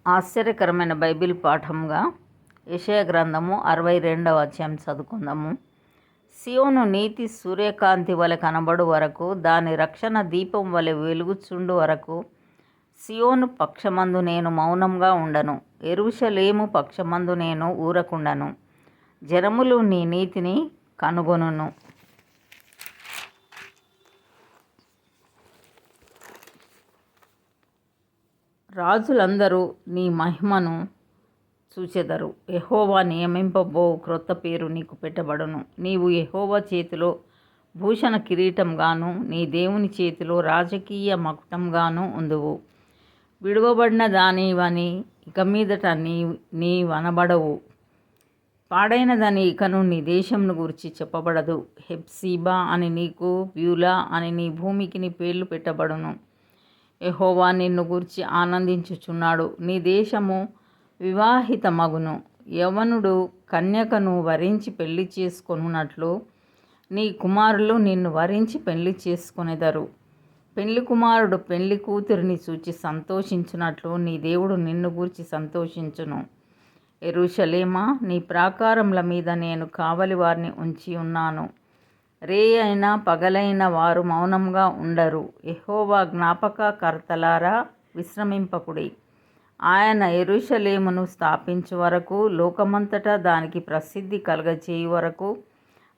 ఆశ్చర్యకరమైన బైబిల్ పాఠంగా యెషయా గ్రంథము 62వ అధ్యాయం చదువుకుందాము. సియోను నీతి సూర్యకాంతి వలె కనబడు వరకు, దాని రక్షణ దీపం వలె వెలుగుచుండు వరకు సియోను పక్షమందు నేను మౌనంగా ఉండను, యెరూషలేము పక్షమందు నేను ఊరకుండను. జనములు నీ నీతిని కనుగొనును. రాజులందరూ నీ మహిమను చూచెదరు. యెహోవా నియమింపబో క్రొత్త పేరు నీకు పెట్టబడును. నీవు యెహోవా చేతిలో భూషణ కిరీటంగాను, నీ దేవుని చేతిలో రాజకీయ మకుటంగాను ఉందువు. విడువబడిన దానివని ఇక మీదట నీవనబడవు. పాడైనదని ఇకను నీ దేశంను గురించి చెప్పబడదు. హెప్సీబా అని నీకు, బ్యూలా అని నీ భూమికి నీ పేర్లు పెట్టబడును. యెహోవా నిన్ను గూర్చి ఆనందించుచున్నాడు. నీ దేశము వివాహిత మగును. యవనుడు కన్యకను వరించి పెళ్లి చేసుకొనున్నట్లు నీ కుమారులు నిన్ను వరించి పెళ్లి చేసుకొనెదరు. పెళ్లి కుమారుడు పెళ్లి కూతురిని చూచి సంతోషించున్నట్లు నీ దేవుడు నిన్ను గూర్చి సంతోషించును. యెరూషలేమా, నీ ప్రాకారముల మీద నేను కావలి వారిని ఉంచి ఉన్నాను. రే అయినా పగలైన వారు మౌనంగా ఉండరు. యెహోవా జ్ఞాపకకర్తలారా, విశ్రమింపకుడి. ఆయన యెరూషలేమును స్థాపించు వరకు, లోకమంతటా దానికి ప్రసిద్ధి కలుగచేయు వరకు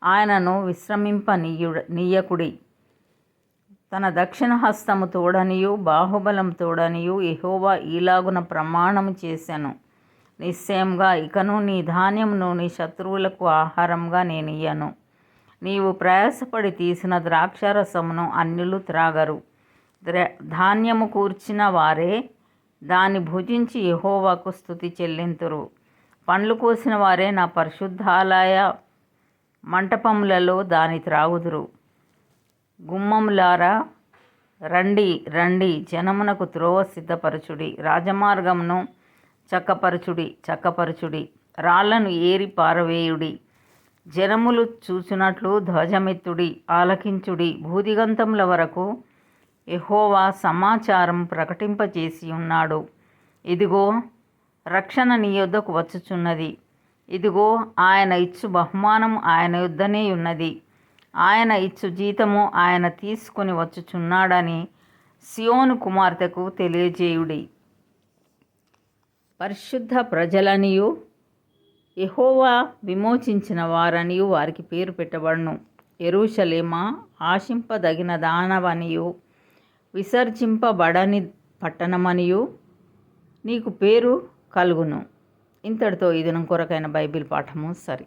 ఆయనను విశ్రమింపనీయకుడి. తన దక్షిణ హస్తము తోడనియు బాహుబలం తోడనియు యెహోవా ఈలాగున ప్రమాణము చేసెను. నిశ్చయంగా ఇకను నీ ధాన్యమును నీ శత్రువులకు ఆహారంగా నేనియ్యను. నీవు ప్రయాసపడి తీసిన ద్రాక్షారసమును అన్యులు త్రాగరు. ధాన్యము కూర్చిన వారే దాన్ని భుజించి యెహోవాకు స్తుతి చెల్లింతురు. పండ్లు కోసిన వారే నా పరిశుద్ధాలయ మంటపములలో దాని త్రాగుదురు. గుమ్మములారా, రండి రండి, జనమునకు త్రోవ సిద్ధపరచుడి, రాజమార్గమును చక్కపరచుడి, రాళ్లను ఏరి పారవేయుడి. జనములు చూచునట్లు ధ్వజమెత్తుడి, ఆలకించుడి. భూదిగంతముల వరకు యెహోవా సమాచారం ప్రకటింపచేసి ఉన్నాడు. ఇదిగో, రక్షణ నీ యొద్దకు వచ్చుచున్నది. ఇదిగో, ఆయన ఇచ్చు బహుమానం ఆయన యొద్దనే ఉన్నది. ఆయన ఇచ్చు జీతము ఆయన తీసుకొని వచ్చుచున్నాడని సియోను కుమార్తెకు తెలియజేయుడి. పరిశుద్ధ ప్రజలనియు యెహోవా విమోచించిన వారనియు వారికి పేరు పెట్టబడును. యెరూషలేమా, ఆశింపదగిన దానవనియు విసర్జింపబడని పట్టణమనియు నీకు పేరు కలుగును. ఇంతటితో ఈ దినం కొరకైన బైబిల్ పాఠము సరి.